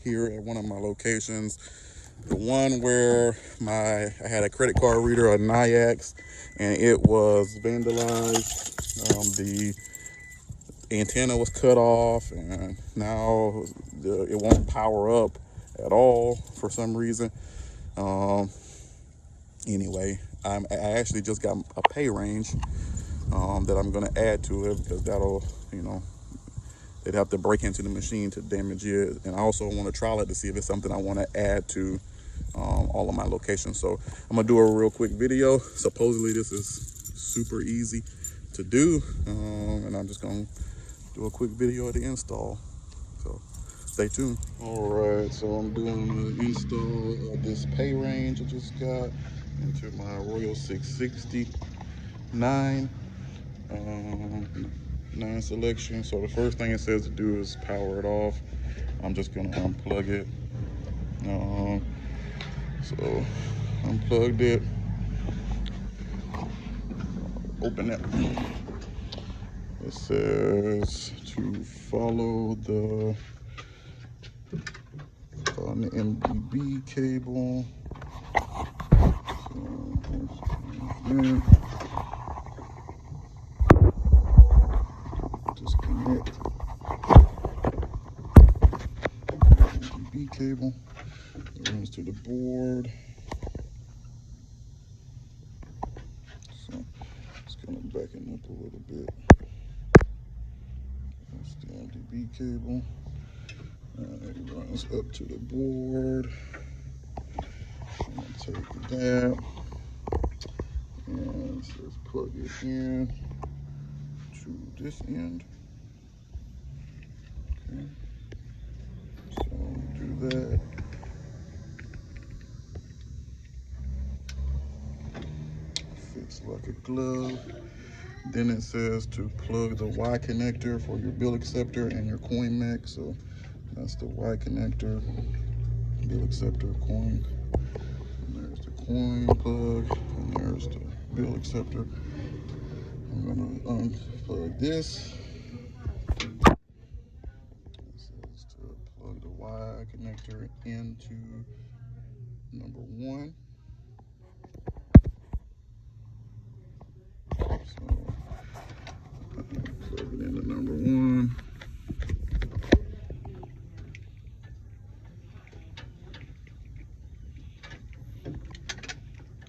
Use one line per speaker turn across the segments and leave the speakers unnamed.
here at one of my locations. The one where I had a credit card reader, a Nayax, and it was vandalized. The antenna was cut off, and now it won't power up at all for some reason. Anyway, I actually just got a PayRange that I'm going to add to it, because that'll, they'd have to break into the machine to damage it. And I also want to trial it to see if it's something I want to add to all of my locations. So I'm going to do a real quick video. Supposedly this is super easy to do, and I'm just going to do a quick video of the install. So stay tuned. All right, so I'm doing the install of this PayRange I just got into my Royal 669 9 selection. So the first thing it says to do is power it off. I'm just gonna unplug it. So unplugged it. Open it. It says to follow the MDB cable. So disconnect MDB cable. It runs to the board. So just gonna backen up a little bit. That's the MDB cable. And it runs up to the board. I'm gonna take that and just plug it in to this end. Okay, so do that. Fits like a glove. Then it says to plug the Y connector for your bill acceptor and your coin mech. So that's the Y connector, bill acceptor, coin. And there's the coin plug, and there's the bill acceptor. I'm gonna unplug this. It says to plug the Y connector into number 1. So plug it into number 1.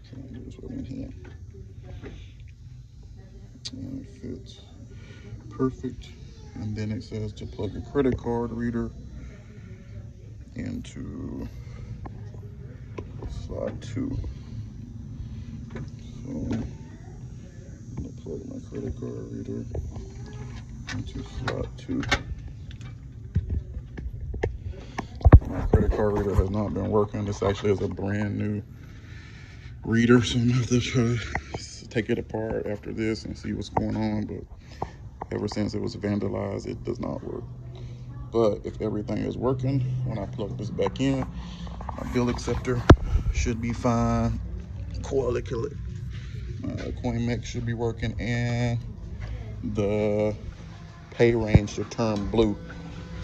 So I'll do this with my hand. And it fits perfect. And then it says to plug a credit card reader into slot 2. So I'm gonna plug my credit card reader into slot 2. My credit card reader has not been working. This actually is a brand new reader, so I'm gonna have to try to take it apart after this and see what's going on. But ever since it was vandalized, it does not work. But if everything is working, when I plug this back in, my bill acceptor should be fine. Coin mech should be working, and the PayRange should turn blue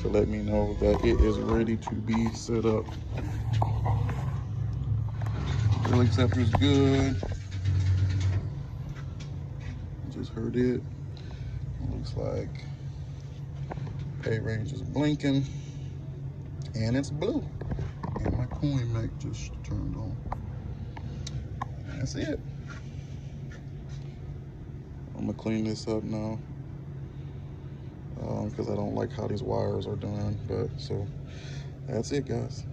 to let me know that it is ready to be set up. Bill acceptor is good. Just heard it. Looks like PayRange is blinking, and it's blue. And my coin mech just turned on. That's it. I'm gonna clean this up now, because I don't like how these wires are done. But so that's it, guys.